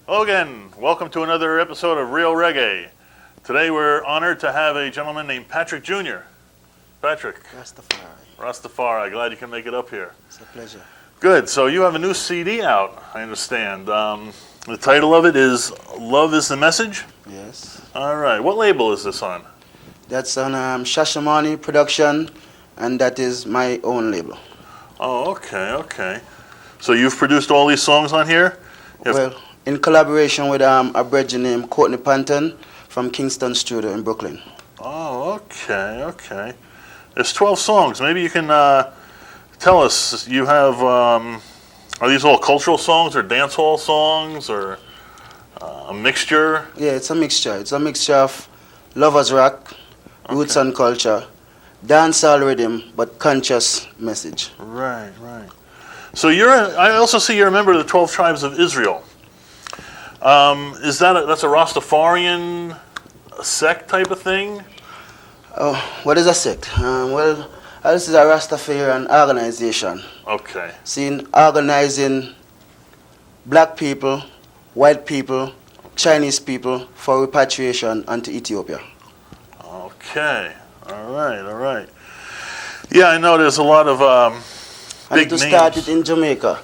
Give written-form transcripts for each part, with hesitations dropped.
Hello again. Welcome to another episode of Rael Reggae. Today we're honored to have a gentleman named Patrick Jr. Patrick. Rastafari. Glad you can make it up here. It's a pleasure. Good. So you have a new CD out, I understand. The title of it is Love is the Message? Yes. All right. What label is this on? That's on Shashamane Production, and that is my own label. Oh, okay. So you've produced all these songs on here? Well, in collaboration with a brethren named Courtney Panton from Kingston Studio in Brooklyn. Oh, okay. There's 12 songs. Maybe you can tell us. You have, are these all cultural songs or dance hall songs or a mixture? Yeah, it's a mixture. It's a mixture of lovers rock, roots and culture, dancehall rhythm, but conscious message. Right. So I also see you're a member of the 12 tribes of Israel. Is that's a Rastafarian sect type of thing? Oh, what is a sect? Well, this is a Rastafarian organization. Okay. Organizing black people, white people, Chinese people for repatriation onto Ethiopia. Okay. All right. Yeah, I know there's a lot of big names. Start it in Jamaica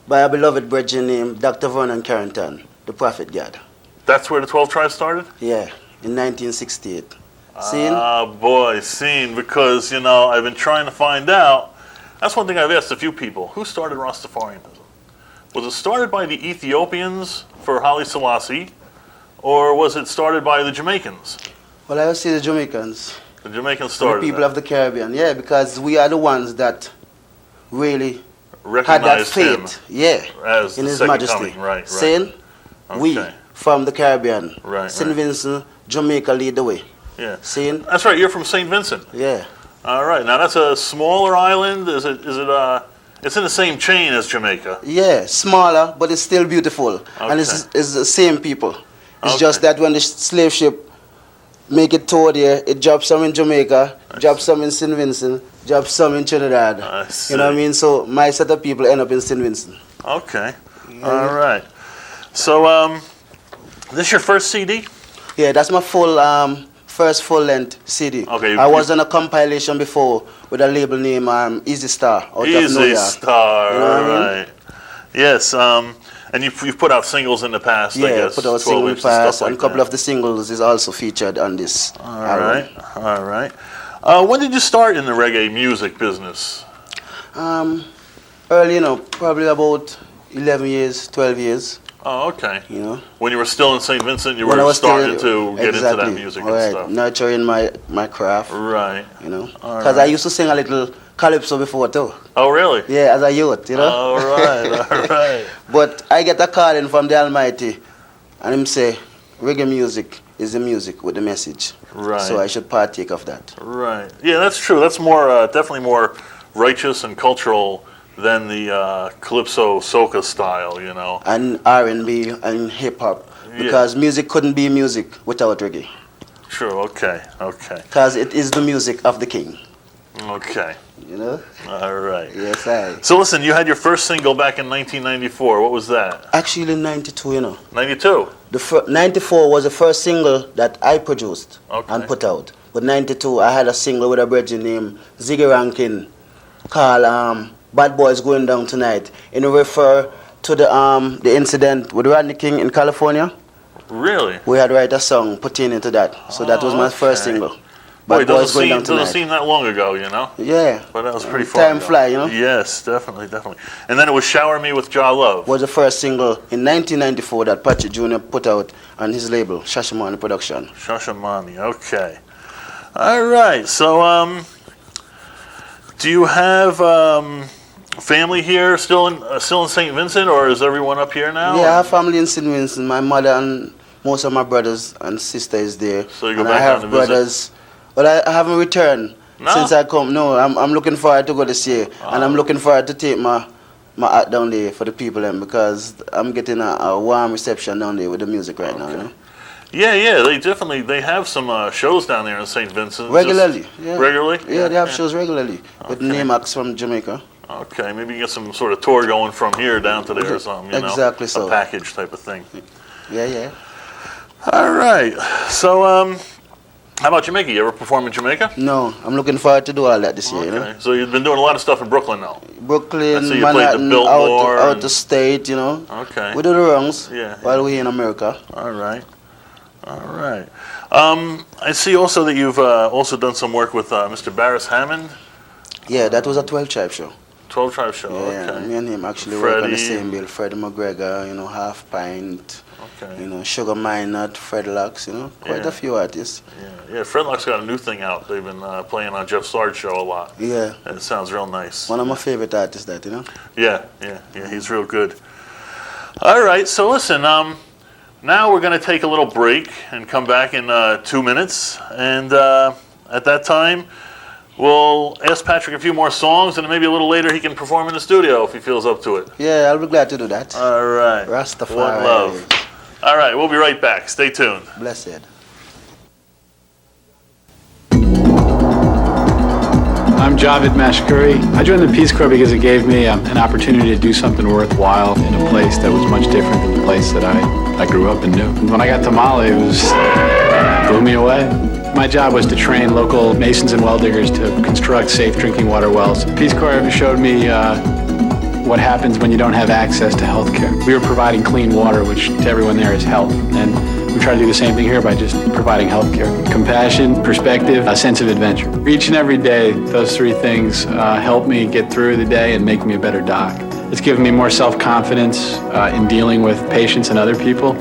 by a beloved brethren named Dr. Vernon Carrington, the Prophet God. That's where the 12 tribes started? Yeah, in 1968. Because, I've been trying to find out. That's one thing I've asked a few people. Who started Rastafarianism? Was it started by the Ethiopians for Haile Selassie, or was it started by the Jamaicans? Well, I would say the Jamaicans. The Jamaicans started the people of the Caribbean, yeah, because we are the ones that really recognized had that faith, as in the His second Majesty. coming. Right. Saying, we from the Caribbean, St. Vincent, Jamaica lead the way. Yeah. Saying, that's right. You're from St. Vincent. Yeah. All right. Now that's a smaller island. Is it? It's in the same chain as Jamaica. Yeah, smaller, but it's still beautiful, and it's the same people. It's just that when the slave ship make it toward here, it drops some in Jamaica, drops some in St. Vincent, drops some in Trinidad. You know what I mean? So my set of people end up in St. Vincent. Okay. All right. So this your first CD? Yeah, that's my first full-length CD. Okay. I was on a compilation before with a label named Easy Star out of New York. Easy Star, you know what I mean? Right. Yes, and you've put out singles in the past, I guess. Yeah, put out singles in the past, and a couple of the singles is also featured on this album. All right. When did you start in the reggae music business? Early, probably about 11 years, 12 years. Oh, okay. When you were still in St. Vincent, you were starting to get into that music and stuff. Nurturing my craft. Right. Because I used to sing a little calypso before too. Oh, really? Yeah, as a youth, All right. But I get a calling from the Almighty, and him say, reggae music is the music with the message. Right. So I should partake of that. Right. Yeah, that's true. That's more, definitely more righteous and cultural than the calypso soca style, And R&B and hip hop, because music couldn't be music without reggae. True. Okay. Because it is the music of the king. Okay. All right. Yes, I. So listen, you had your first single back in 1994. What was that? Actually, 92. 92. 94 was the first single that I produced and put out. But 92, I had a single with a brethren named Ziggy Rankin called Bad Boys Going Down Tonight. And it refer to the incident with Rodney King in California. Really? We had to write a song pertaining to that. So that was my first single. Boy, it doesn't seem that long ago, Yeah. But that was pretty far ago. Time fly, Yes, definitely. And then it was Shower Me with Jah Love. Was the first single in 1994 that Patrick Jr. put out on his label, Shashamane Production. Shashamane, okay. All right, so do you have family here still in St. Vincent, or is everyone up here now? Yeah, I have family in St. Vincent. My mother and most of my brothers and sisters there. So you go back down to brothers. But I haven't returned since I come. No, I'm looking forward to go this year, and I'm looking forward to take my art down there for the people because I'm getting a warm reception down there with the music right now. Yeah, they have some shows down there in St. Vincent. Regularly, Regularly? Yeah, they have shows regularly with name acts from Jamaica. Okay, maybe you get some sort of tour going from here down to there or something, you know? Exactly so. A package type of thing. Yeah. All right. So, how about Jamaica? You ever perform in Jamaica? No, I'm looking forward to do all that this year, you know? Okay, so you've been doing a lot of stuff in Brooklyn now? Brooklyn, I see you Manhattan, played the Biltmore out the state, you know? Okay. We do the rounds Yeah. while we're in America. All right. I see also that you've also done some work with Mr. Barris Hammond. Yeah, that was a 12 Tribe show. 12 Tribe show, Yeah, okay. me and him actually work on the Freddie. same bill. Freddie McGregor, you know, Half Pint, Okay. you know, Sugar Minot, Fred Locks, you know, quite Yeah. a few artists. Yeah, Fredlock's got a new thing out. They've been playing on Jeff Sard's show a lot. Yeah, And it sounds real nice. one of my favorite artists that, you know. Yeah, he's real good. All right, so listen, now we're going to take a little break and come back in 2 minutes. And at that time, we'll ask Patrick a few more songs, and then maybe a little later he can perform in the studio if he feels up to it. Yeah, I'll be glad to do that. All right. Rastafari. One love. All right, we'll be right back. Stay tuned. Blessed. I'm Javed Mashkuri. I joined the Peace Corps because it gave me an opportunity to do something worthwhile in a place that was much different than the place that I grew up and knew. When I got to Mali, it blew me away. My job was to train local masons and well diggers to construct safe drinking water wells. Peace Corps showed me what happens when you don't have access to health care. We were providing clean water, which to everyone there is health. And we try to do the same thing here by just providing health care. Compassion, perspective, a sense of adventure. Each and every day, those three things help me get through the day and make me a better doc. It's given me more self-confidence in dealing with patients and other people,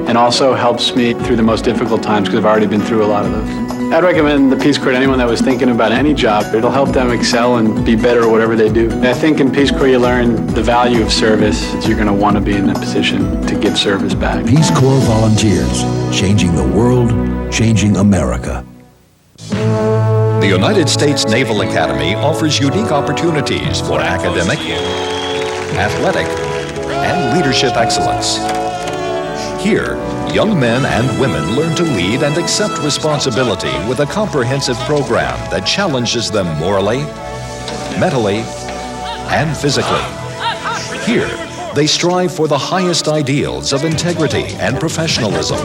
and also helps me through the most difficult times because I've already been through a lot of those. I'd recommend the Peace Corps to anyone that was thinking about any job. It'll help them excel and be better at whatever they do. And I think in Peace Corps you learn the value of service. You're going to want to be in a position to give service back. Peace Corps volunteers, changing the world, changing America. The United States Naval Academy offers unique opportunities for academic, athletic, and leadership excellence. Here, young men and women learn to lead and accept responsibility with a comprehensive program that challenges them morally, mentally, and physically. Here, they strive for the highest ideals of integrity and professionalism.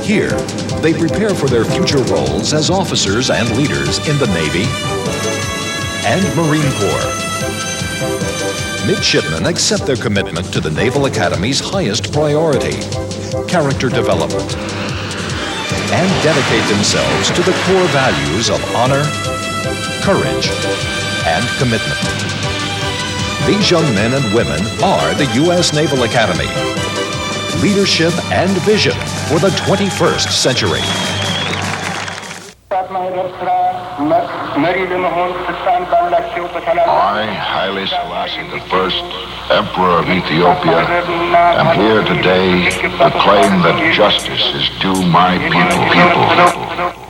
Here, they prepare for their future roles as officers and leaders in the Navy and Marine Corps. Midshipmen accept their commitment to the Naval Academy's highest priority, character development, and dedicate themselves to the core values of honor, courage, and commitment. These young men and women are the U.S. Naval Academy. Leadership and vision for the 21st century. I, Haile Selassie I, Emperor of Ethiopia, am here today to claim that justice is due my people.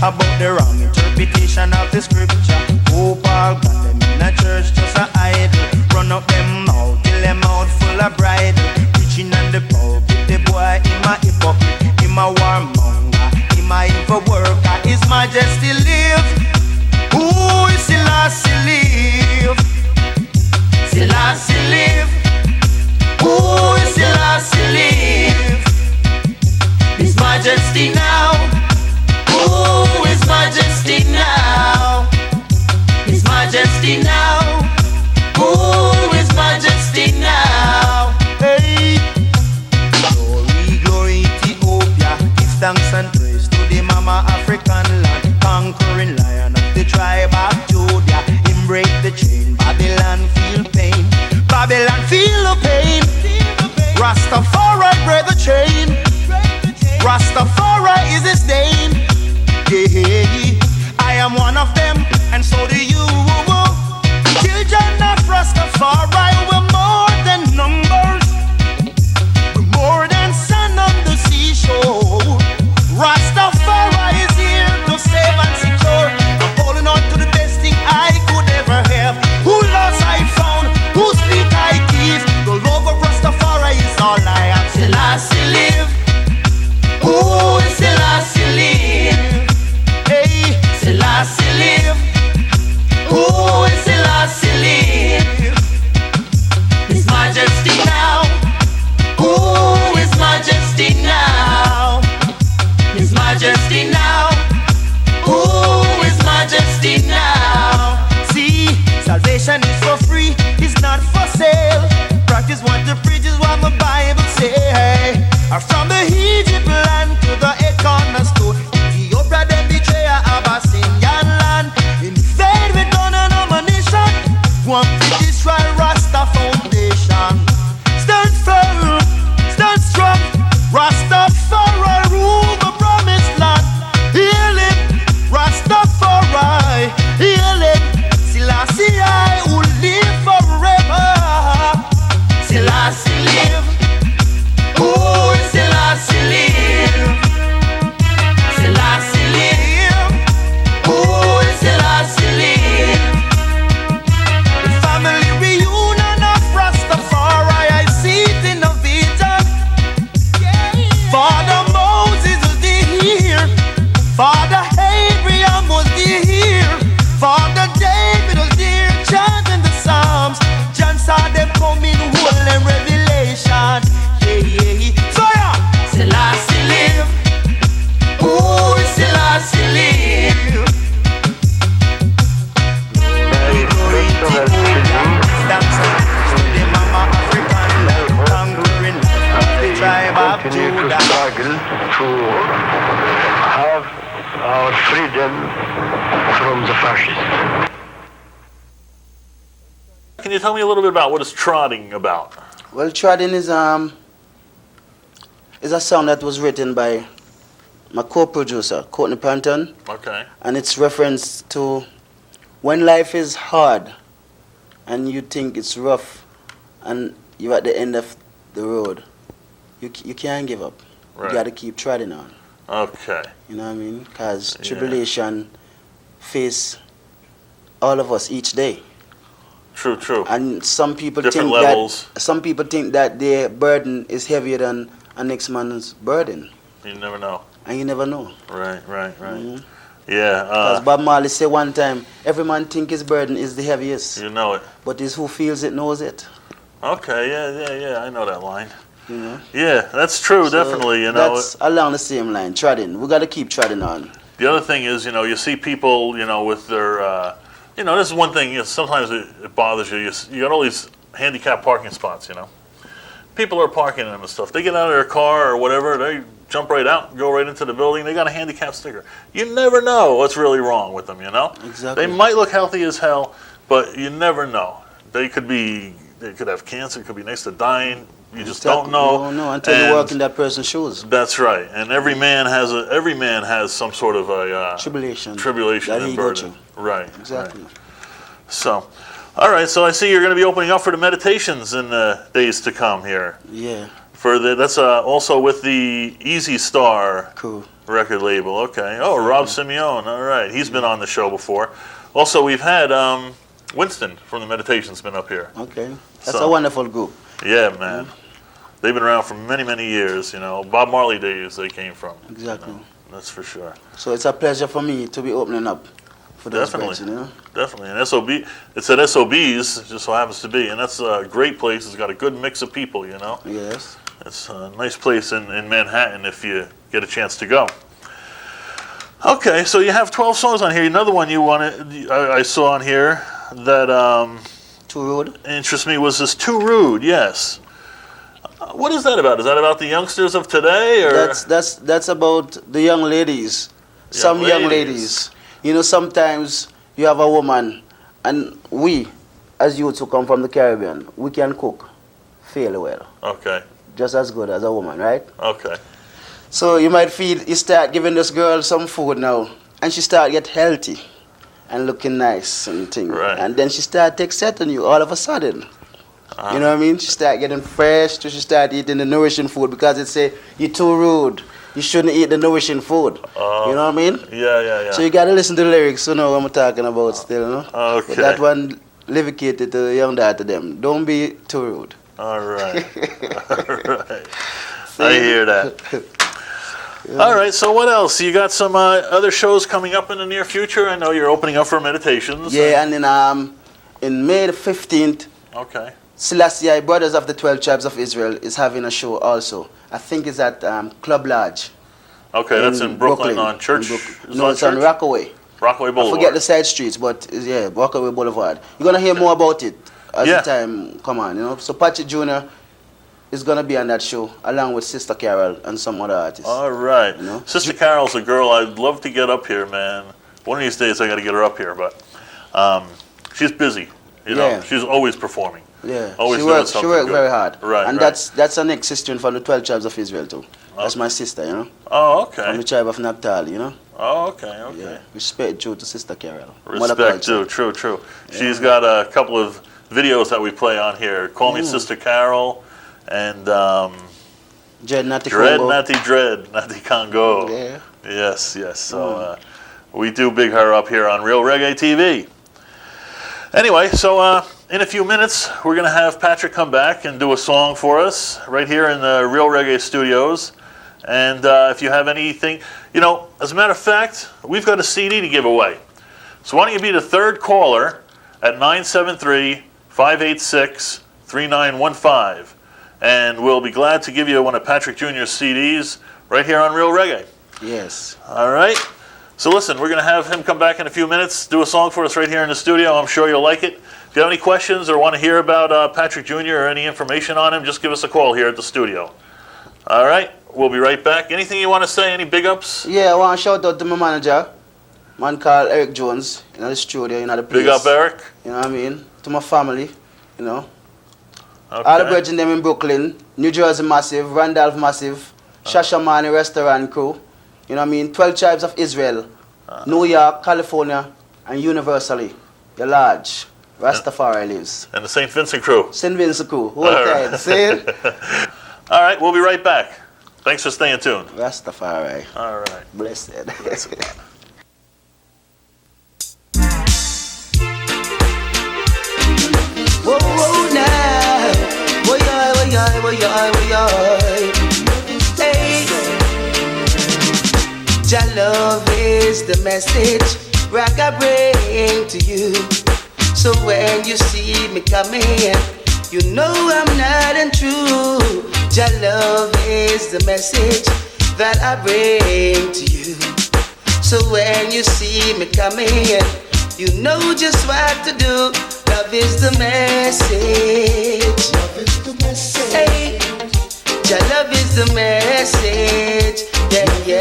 About the wrong interpretation of the scripture. Oh, Paul got them in a church just a idle. Run up them out till them out full of bridle. Preaching on the pulpit, the boy him a hypocrite, him a warmonger, him a evil worker. His Majesty live. Who is Selassie live? Selassie live. Who is Selassie live? His Majesty now. Who is Majesty now? His Majesty now. Who is Majesty now? Hey, glory, glory, Ethiopia. Give thanks and praise to the Mama African land, conquering lion of the tribe of Judah. Him break the chain, Babylon feel pain. Babylon Rastafari break the chain. Rastafari is his name. Yeah, I am one of them, and so do you. Children of Rastafari, we're more than numbers. We're more than sand on the seashore. Rastafari is here to save and secure. I'm holding on to the best thing I could ever have. Who lost I found, who speak I give. The love of Rastafari is all I have. Selassie live. Who is Selassie live? Hey, Selassie live. Who is Selassie live? His Majesty now. Who is Majesty now? His Majesty now. Who is Majesty now? See, salvation is for free, it's not for sale. Practice what the preach is what the Bible say. Or from the Egypt land to the cornerstone, Ethiopia them betray Abyssinian land. Invade with gun and ammunition, want to destroy Rasta foundation. Stand firm, stand strong. Rastafari rule the promised land. Heal it, Rastafari, heal it. Selassie I will live forever. Selassie live. Who is Selassie live? Selassie live. Who is Selassie live? The family reunion of Rastafari, I see it in a vision. Father Moses was here. Father Abraham was here. Father David was there chanting the Psalms. John saw them coming whole in Revelation. Yeah. Fire! Selassie live. Who is Selassie live? The Mama African conquering the tribe of Judah. Struggle to have our freedom from the fascists. Can you tell me a little bit about what is trotting about? Well, Trodding is a song that was written by my co-producer, Courtney Panton, Okay. and it's reference to when life is hard and you think it's rough and you're at the end of the road, you can't give up. Right. You got to keep trotting on. Okay. You know what I mean? Because Yeah. tribulation face all of us each day. True. And some people Different think levels. that their burden is heavier than a next man's burden, You never know. and you never know. Right. Mhm. Yeah. Because Bob Marley said one time, every man think his burden is the heaviest, You know it. but it's who feels it knows it. Okay. Yeah. I know that line. You know. Yeah, that's true. So Definitely. You know. that's along the same line. Treading. We got to keep treading on. The other thing is, you see people, with their, this is one thing. Sometimes it bothers you. You got all these handicapped parking spots. People are parking in them and stuff. They get out of their car or whatever. They jump right out, go right into the building. They got a handicap sticker. You never know what's really wrong with them. Exactly. They might look healthy as hell, but you never know. They could have cancer. It could be next to dying. You just don't know. You don't know until you walk in that person's shoes. That's right. And every man has some sort of a Tribulation tribulation that and he go burden. through. Right. Exactly. Right. So, all right. So I see you're going to be opening up for the meditations in the days to come here. Yeah. That's also with the Easy Star Cool. record label. Okay. Oh, Rob Simeone. All right. He's been on the show before. Also, we've had Winston from the Meditations been up here. Okay. That's a wonderful group. Yeah, man. They've been around for many, many years. Bob Marley days they came from. Exactly. That's for sure. So it's a pleasure for me to be opening up for those Definitely. bands, Definitely. And SOB, it's at SOB's, it just so happens to be, and that's a great place. It's got a good mix of people, Yes. It's a nice place in Manhattan if you get a chance to go. Okay, so you have 12 songs on here. Another one you wanted, I saw on here that Too Rude? interests me was this Too Rude, yes. What is that about? Is that about the youngsters of today, or That's about the young ladies. Some young ladies. Sometimes you have a woman, and we, as youths who come from the Caribbean, we can cook fairly well. Okay. just as good as a woman, right? Okay. So you might feel you start giving this girl some food now, and she start get healthy and looking nice and things. Right. And then she start take set on you all of a sudden. You know what I mean? She start getting fresh, so she start eating the nourishing food because it say you're too rude. You shouldn't eat the nourishing food. You know what I mean? Yeah. So you gotta listen to the lyrics to know what I'm talking about still, you know? Okay. But that one levicated to the young daughter them. Don't be too rude. All right. All right. I hear that. All right, so what else? You got some other shows coming up in the near future? I know you're opening up for meditations. Yeah, and then in May the 15th, Okay. Selassie Brothers of the 12 Tribes of Israel is having a show also. I think it's at Club Lodge. Okay, that's in Brooklyn on Church. No, it's on Rockaway. Rockaway Boulevard. I forget the side streets, but yeah, Rockaway Boulevard. You're going to hear more about it as the time come on, you know. So Patrick Jr. is going to be on that show along with Sister Carol and some other artists. All right. You know? Sister Carol's a girl I'd love to get up here, man. One of these days I got to get her up here, but she's busy. You know, she's always performing. Yeah, always she works very hard. Right, and right. that's an ex-sister from the 12 Tribes of Israel too. That's my sister, you know. Oh, okay. From the tribe of Naphtali, you know. Oh, okay. Yeah. Respect due to Sister Carol. Respect due, true. Yeah. She's got a couple of videos that we play on here. Call Me Sister Carol and Dread Natty Congo. Yeah. Yes. So we do big her up here on Rael Reggae TV. Anyway, so in a few minutes, we're going to have Patrick come back and do a song for us right here in the Rael Reggae studios. And if you have anything, you know, as a matter of fact, we've got a CD to give away. So why don't you be the third caller at 973-586-3915. And we'll be glad to give you one of Patrick Jr.'s CDs right here on Rael Reggae. Yes. All right. So listen, we're going to have him come back in a few minutes, do a song for us right here in the studio. I'm sure you'll like it. If you have any questions or want to hear about Patrick Jr. or any information on him, just give us a call here at the studio. All right, we'll be right back. Anything you want to say? Any big ups? Yeah, I want to shout out to my manager, man called Eric Jones, in the studio, in the place. Big up, Eric. You know what I mean? To my family, you know. Okay. All the brethren them in Brooklyn, New Jersey Massive, Randolph Massive, Shashamane Restaurant Crew. You know what I mean? 12 Tribes of Israel, New York, California, and universally, the large Rastafari lives. And the St. Vincent crew. St. Vincent crew, whole time, see it? All right, we'll be right back. Thanks for staying tuned. Rastafari. All right. Blessed. Whoa, whoa, now. Whoa, hey. Jah love is the message Ragga bring to you. So when you see me coming, you know I'm not untrue. Jah love is the message that I bring to you. So when you see me coming, you know just what to do. Love is the message. Love is the message. Hey, Jah love is the message. Yeah.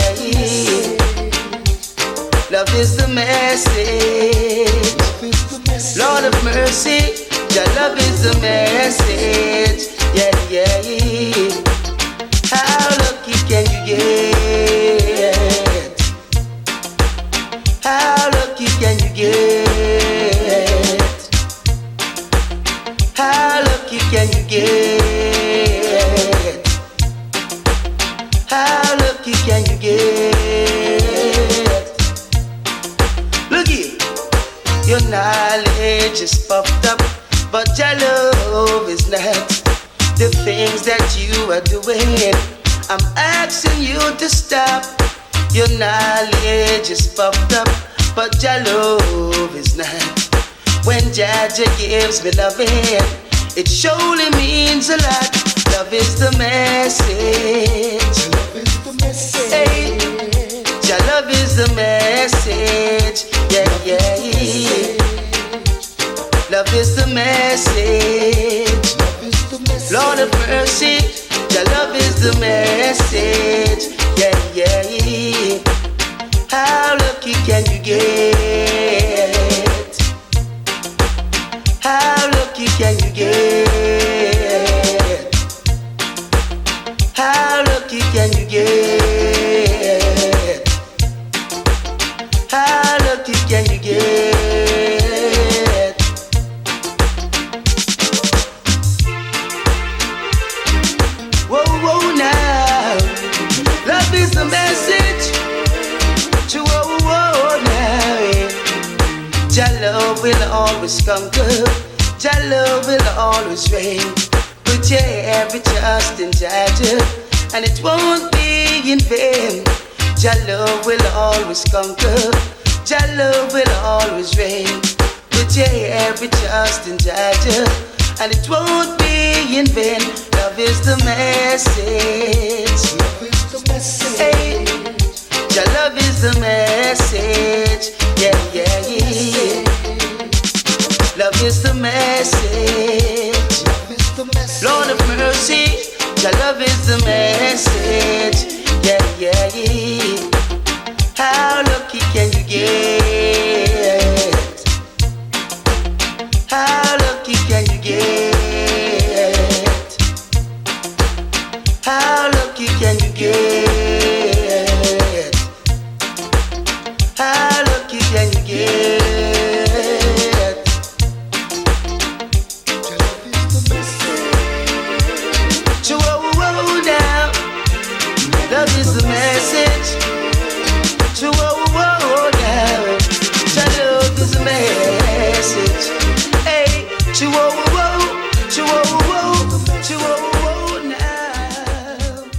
Love is the message. Lord of mercy, Jah love is the message. Yeah. How lucky can you get? How lucky can you get? How lucky can you get? How lucky can you get? Look here, your knowledge is puffed up, but your love is not. The things that you are doing, I'm asking you to stop. Your knowledge is puffed up, but your love is not. When Jaja gives me loving, it surely means a lot. Love is the message. Love is the message. Hey, your love is the message. Yeah. Love is the message. Lord of mercy, your love is the message. Yeah. How lucky can you get? How lucky can you get? get? How lucky can you get? Whoa, whoa, now. Love is the message. Whoa, whoa, now. Your love will always conquer. Your love will always reign. Put your every trust in Jah, and it won't be in vain. Your love will always conquer. Your love will always reign. Put your every trust in Jah, and it won't be in vain. Love is the message. Love is the message. Hey, your love is the message. Yeah, yeah, yeah. Love is the message. Lord of mercy, your love is the message. Yeah, yeah, yeah. How lucky can you get? How lucky can you get? How lucky can you get? How lucky can you get? Love is the message. Whoa, whoa, now. Love is the message. Hey, whoa, whoa, now.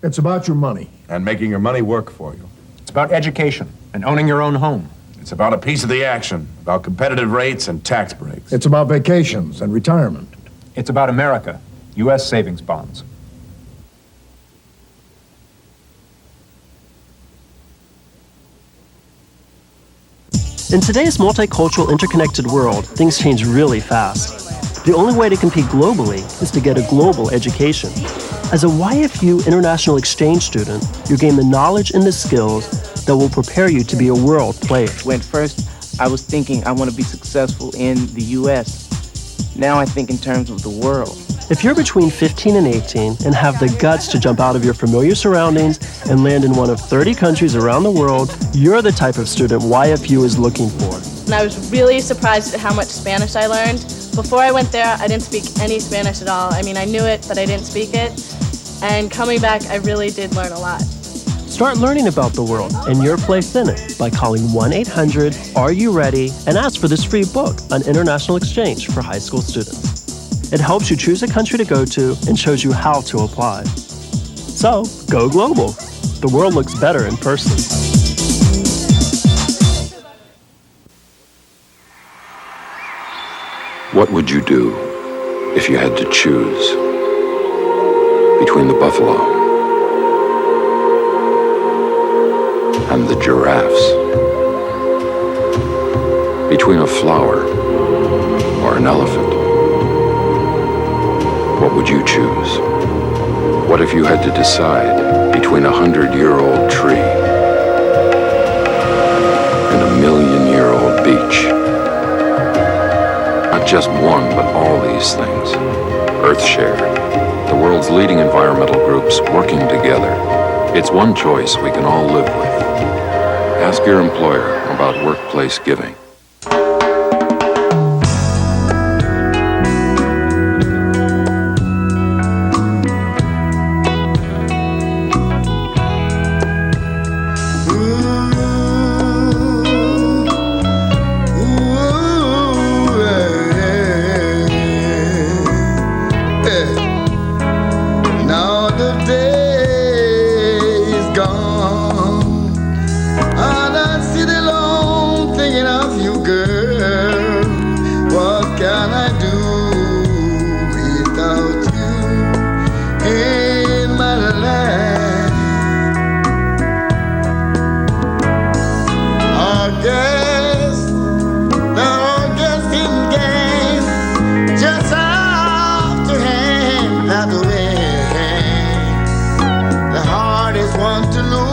It's about your money. And making your money work for you. It's about education and owning your own home. It's about a piece of the action, about competitive rates and tax breaks. It's about vacations and retirement. It's about America, U.S. savings bonds. In today's multicultural, interconnected world, things change really fast. The only way to compete globally is to get a global education. As a YFU international exchange student, you gain the knowledge and the skills that will prepare you to be a world player. When first I was thinking I want to be successful in the U.S., now I think in terms of the world. If you're between 15 and 18 and have the guts to jump out of your familiar surroundings and land in one of 30 countries around the world, you're the type of student YFU is looking for. And I was really surprised at how much Spanish I learned. Before I went there, I didn't speak any Spanish at all. I mean, I knew it, but I didn't speak it. And coming back, I really did learn a lot. Start learning about the world and your place in it by calling 1-800-ARE-YOU-READY and ask for this free book on international exchange for high school students. It helps you choose a country to go to and shows you how to apply. So, go global. The world looks better in person. What would you do if you had to choose between the buffalo and the giraffes? Between a flower or an elephant? What would you choose? What if you had to decide between 100-year-old tree and a 1,000,000-year-old beach? Not just one, but all these things. Earthshare, the world's leading environmental groups working together. It's one choice we can all live with. Ask your employer about workplace giving. The heart is one to lose.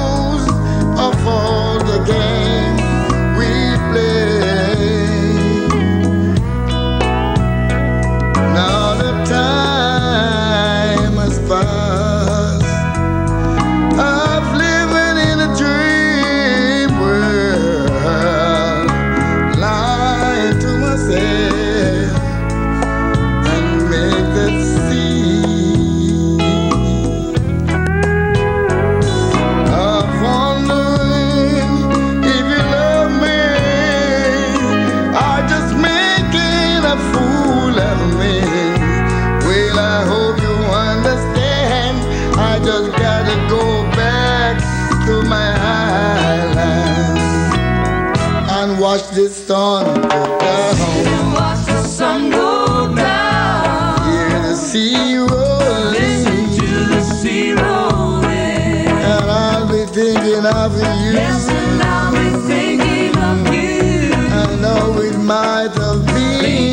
I just gotta go back to my island and watch the sun go down. Watch the sun go down. Hear the sea rolling. Listen to the sea rolling. And I'll be thinking of you. Yes, and I'll be thinking of you. I know it might have been